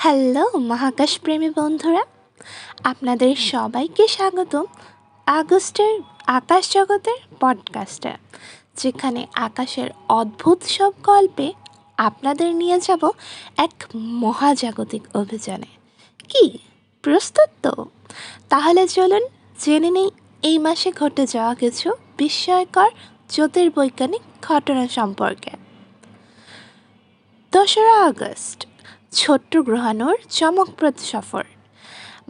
Hello মহাকাশ প্রেমী বন্ধুরা, আপনাদের সবাইকে স্বাগতম আগস্টের আকাশ জগতের পডকাস্টে, যেখানে আকাশের অদ্ভুত সব গল্পে আপনাদের নিয়ে যাব এক মহাজাগতিক অভিযানে। কি প্রস্তুত তো? তাহলে চলুন জেনে নেই এই মাসে ঘটে যাওয়া কিছু বিস্ময়কর জ্যোতির্বৈজ্ঞানিক ঘটনা সম্পর্কে। 2রা আগস্ট, ছোট্ট গ্রহাণুর চমকপ্রদ সফর।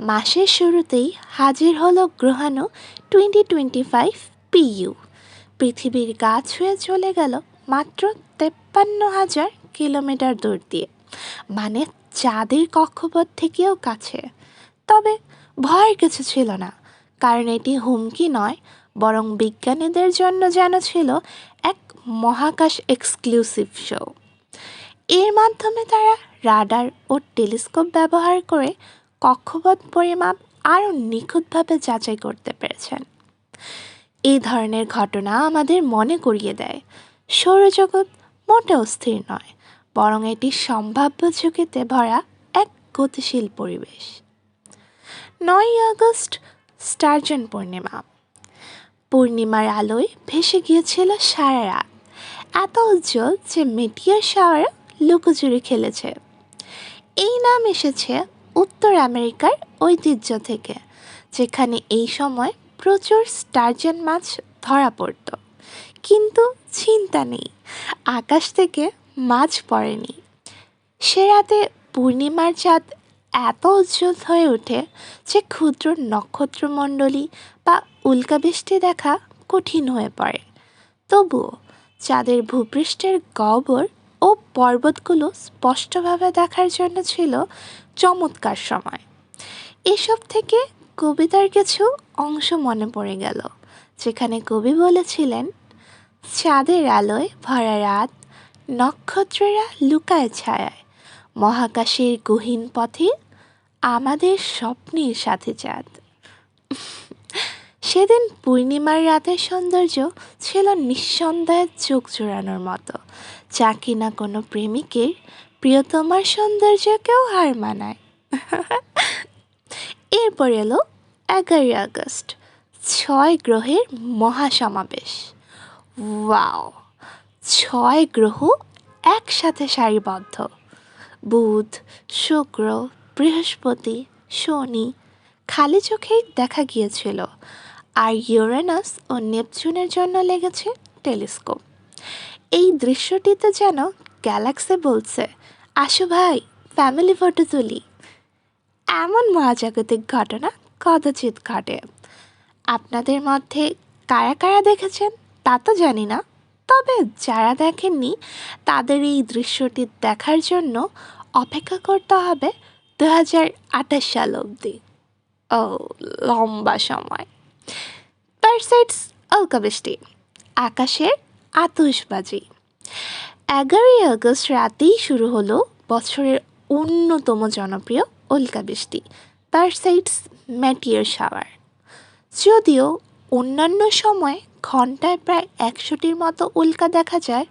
মাসের শুরুতেই হাজির হলো গ্রহাণু 2025 PU। পৃথিবীর গা ছুঁয়ে চলে গেল মাত্র 53,000 কিলোমিটার দূর দিয়ে, মানে চাঁদের কক্ষপথ থেকেও কাছে। তবে ভয়ের কিছু ছিল না, কারণ এটি হুমকি নয়, বরং বিজ্ঞানীদের জন্য যেন ছিল এক মহাকাশ এক্সক্লুসিভ শো। এর মাধ্যমে তারা রাডার ও টেলিস্কোপ ব্যবহার করে কক্ষপথ পরিমাপ আরও নিখুঁতভাবে যাচাই করতে পেরেছেন। এই ধরনের ঘটনা আমাদের মনে করিয়ে দেয় সৌরজগৎ মোটেও স্থির নয়, বরং এটি সম্ভাব্য ঝুঁকিতে ভরা এক গতিশীল পরিবেশ। 9ই আগস্ট, স্টারজন পূর্ণিমা। পূর্ণিমার আলোয় ভেসে গিয়েছিল সারা রাত, এত উজ্জ্বল যে মেটিয়ার শাওয়ার লুকোচুরি খেলেছে। এই নাম এসেছে উত্তর আমেরিকার ঐতিহ্য থেকে, যেখানে এই সময় প্রচুর স্টারজন মাছ ধরা পড়ত। কিন্তু চিন্তা নেই, আকাশ থেকে মাছ পড়েনি। সে রাতে পূর্ণিমার চাঁদ এত উজ্জ্বল হয়ে ওঠে যে ক্ষুদ্র নক্ষত্রমণ্ডলী বা উল্কাবৃষ্টি দেখা কঠিন হয়ে পড়ে। তবুও চাঁদের ভূপৃষ্ঠের গহ্বর ও পর্বতগুলো স্পষ্টভাবে দেখার জন্য ছিল চমৎকার সময়। এসব থেকে কবিতার কিছু অংশ মনে পড়ে গেল, যেখানে কবি বলেছিলেন, চাঁদের আলোয় ভরা রাত, নক্ষত্ররা লুকায় ছায়ায়, মহাকাশের গহীন পথে আমাদের স্বপ্নের সাথে চাঁদ। সেদিন পূর্ণিমার রাতের সৌন্দর্য ছিল নিঃসন্দেহে চোখ জোড়ানোর মতো, যা কিনা কোনো প্রেমিকের প্রিয়তমার সৌন্দর্যকেও হার মানায়। এরপর এলো 11ই আগস্ট, 6 গ্রহের মহাসমাবেশ। ওয়াও, 6 গ্রহ একসাথে সারিবদ্ধ। বুধ, শুক্র, বৃহস্পতি, শনি খালি চোখেই দেখা গিয়েছিল, আর ইউরেনাস ও নেপচুনের জন্য লেগেছে টেলিস্কোপ। এই দৃশ্যটিতে যেন গ্যালাক্সি বলছে, আসো ভাই, ফ্যামিলি ফটো তুলি। এমন মহাজাগতিক ঘটনা কদাচিৎ ঘটে। আপনাদের মধ্যে কারা কারা দেখেছেন তা তো জানি না, তবে যারা দেখেননি তাদের এই দৃশ্যটি দেখার জন্য অপেক্ষা করতে হবে 2028 সাল অবধি। ও, লম্বা সময়। পারসাইডস উল্কাবৃষ্টি, আকাশের আতশবাজি। 11ই আগস্ট রাতেই শুরু হলো বছরের অন্যতম জনপ্রিয় উল্কাবৃষ্টি, পারসাইডস মেটিয়ার শাওয়ার। যদিও অন্যান্য সময় ঘন্টায় প্রায় 100টির মতো উল্কা দেখা যায়,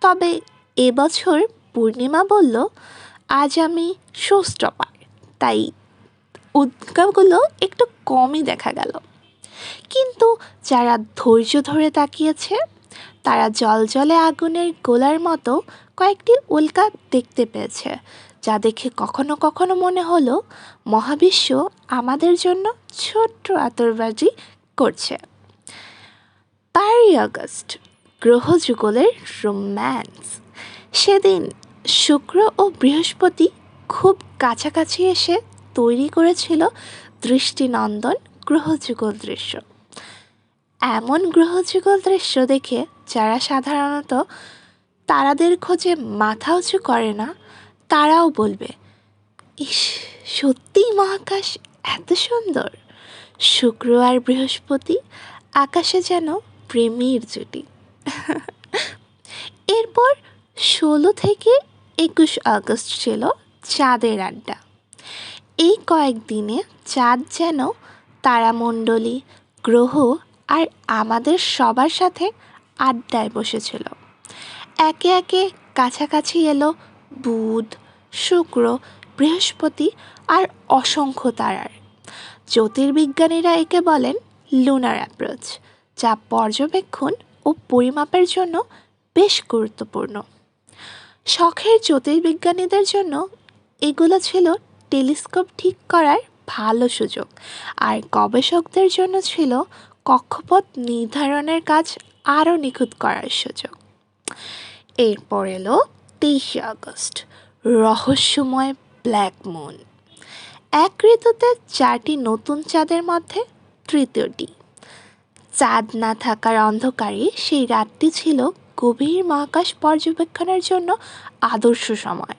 তবে এবছর পূর্ণিমা বলল, আজ আমি শো স্টপার, তাই উল্কাগুলো একটু কমই দেখা গেল। কিন্তু যারা ধৈর্য ধরে তাকিয়েছে তারা জলজলে আগুনের গোলার মতো কয়েকটি উল্কা দেখতে পেয়েছে, যা দেখে কখনো কখনো মনে হলো মহাবিশ্ব আমাদের জন্য ছোট্ট আতশবাজি করছে। 12ই আগস্ট, গ্রহ যুগলের রোম্যান্স। সেদিন শুক্র ও বৃহস্পতি খুব কাছাকাছি এসে তৈরি করেছিল দৃষ্টিনন্দন গ্রহযুগল দৃশ্য। এমন গ্রহযুগল দৃশ্য দেখে যারা সাধারণত তারাদের খোঁজে মাথা উঁচু করে না, তারাও বলবে, ইস, সত্যিই মহাকাশ এত সুন্দর। শুক্র আর বৃহস্পতি আকাশে যেন প্রেমের জুটি। এরপর 16 থেকে 21 আগস্ট ছিল চাঁদের আড্ডা। এই কয়েকদিনে চাঁদ যেন তারামণ্ডলী, গ্রহ আর আমাদের সবার সাথে আড্ডায় বসেছিল। একে একে কাছাকাছি এলো বুধ, শুক্র, বৃহস্পতি আর অসংখ্য তারার। জ্যোতির্বিজ্ঞানীরা একে বলেন লুনার অ্যাপ্রোচ, যা পর্যবেক্ষণ ও পরিমাপের জন্য বেশ গুরুত্বপূর্ণ। শখের জ্যোতির্বিজ্ঞানীদের জন্য এগুলো ছিল টেলিস্কোপ ঠিক করার ভালো সুযোগ, আর গবেষকদের জন্য ছিল কক্ষপথ নির্ধারণের কাজ আরও নিখুঁত করার সুযোগ। এরপর এলো 23শে আগস্ট, রহস্যময় ব্ল্যাক মুন। এক ঋতুতে 4টি নতুন চাঁদের মধ্যে তৃতীয়টি। চাঁদ না থাকার অন্ধকারে সেই রাতটি ছিল গভীর মহাকাশ পর্যবেক্ষণের জন্য আদর্শ সময়।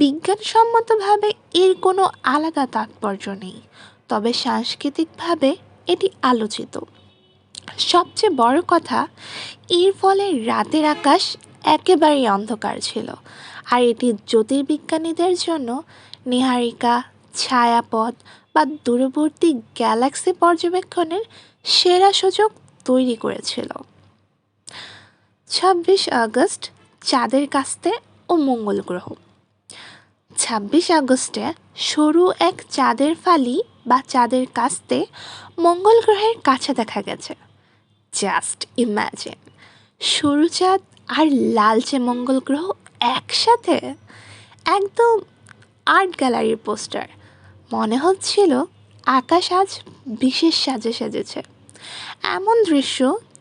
বিজ্ঞানসম্মতভাবে এর কোনো আলাদা তাৎপর্য নেই, তবে সাংস্কৃতিকভাবে এটি আলোচিত। সবচেয়ে বড় কথা, এর ফলে রাতের আকাশ একেবারেই অন্ধকার ছিল, আর এটি জ্যোতির্বিজ্ঞানীদের জন্য নীহারিকা, ছায়াপথ বা দূরবর্তী গ্যালাক্সি পর্যবেক্ষণের সেরা সুযোগ তৈরি করেছিল। 26 আগস্ট, চাঁদের কাস্তে ও মঙ্গল গ্রহ। 26 আগস্টে সরু এক চাঁদের ফালি বা চাঁদের কাস্তে মঙ্গল গ্রহের কাছে দেখা গেছে। জাস্ট ইম্যাজিন, সরু চাঁদ আর লালচে মঙ্গল গ্রহ একসাথে, একদম আর্ট গ্যালারির পোস্টার। মনে হচ্ছিল আকাশ আজ বিশেষ সাজে সেজেছে। এমন দৃশ্য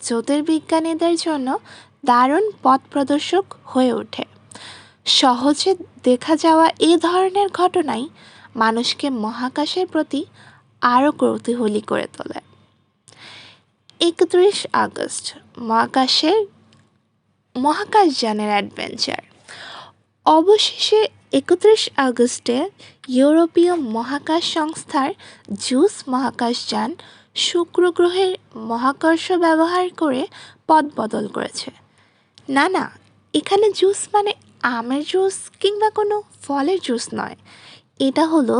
জ্যোতির্বিজ্ঞানীদের জন্য দারুণ পথ প্রদর্শক হয়ে ওঠে। সহজে দেখা যাওয়া এই ধরনের ঘটনাই মানুষকে মহাকাশের প্রতি আরও কৌতূহলী করে তোলে। 31 আগস্ট, মহাকাশযানের অ্যাডভেঞ্চার। অবশেষে 31 আগস্টে ইউরোপীয় মহাকাশ সংস্থার জুস মহাকাশযান শুক্র গ্রহের মহাকর্ষ ব্যবহার করে পথ বদল করেছে। না, এখানে জুস মানে আমের জুস কিংবা কোনো ফলের জুস নয়, এটা হলো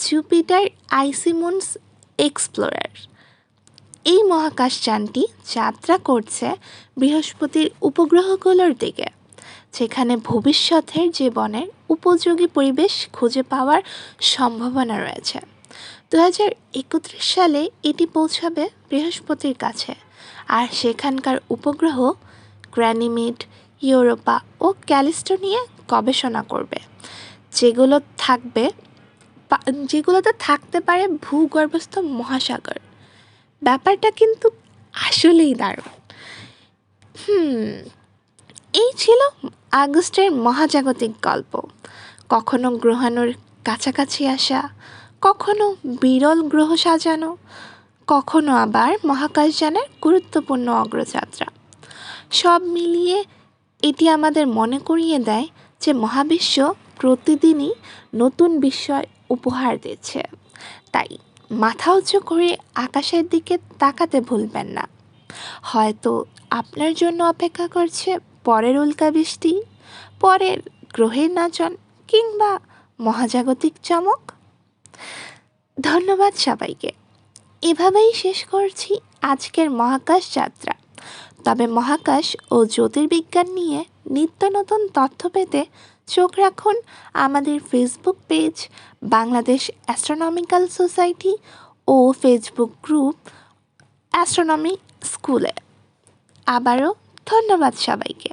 জুপিটার আইসিমুন্স এক্সপ্লোরার। এই মহাকাশযানটি যাত্রা করছে বৃহস্পতির উপগ্রহগুলোর দিকে, যেখানে ভবিষ্যতের জীবনের উপযোগী পরিবেশ খুঁজে পাওয়ার সম্ভাবনা রয়েছে। 2031 সালে এটি পৌঁছাবে বৃহস্পতির কাছে, আর সেখানকার উপগ্রহ গ্যানিমিড, ইউরোপা ও ক্যালিস্টো নিয়ে গবেষণা করবে, যেগুলোতে থাকতে পারে ভূগর্ভস্থ মহাসাগর। ব্যাপারটা কিন্তু আসলেই দারুণ। এই ছিল আগস্টের মহাজাগতিক গল্প। কখনো গ্রহাণুর কাছাকাছি আসা, কখনো বিরল গ্রহ সাজানো, কখনো আবার মহাকাশযানের গুরুত্বপূর্ণ অগ্রযাত্রা। সব মিলিয়ে এটি আমাদের মনে করিয়ে দেয় যে মহাবিশ্ব প্রতিদিনই নতুন বিস্ময় উপহার দিচ্ছে। তাই মাথা উঁচু করে আকাশের দিকে তাকাতে ভুলবেন না। হয়তো আপনার জন্য অপেক্ষা করছে পরের উল্কাবৃষ্টি, পরের গ্রহের নাচন কিংবা মহাজাগতিক চমক। ধন্যবাদ সবাইকে। এভাবেই শেষ করছি আজকের মহাকাশ যাত্রা। তবে মহাকাশ ও জ্যোতির্বিজ্ঞান নিয়ে নিত্য নতুন তথ্য পেতে চোখ রাখুন আমাদের Facebook page Bangladesh astronomical society ও ফেসবুক গ্রুপ অ্যাস্ট্রোনমি স্কুলে। আবারও ধন্যবাদ সবাইকে।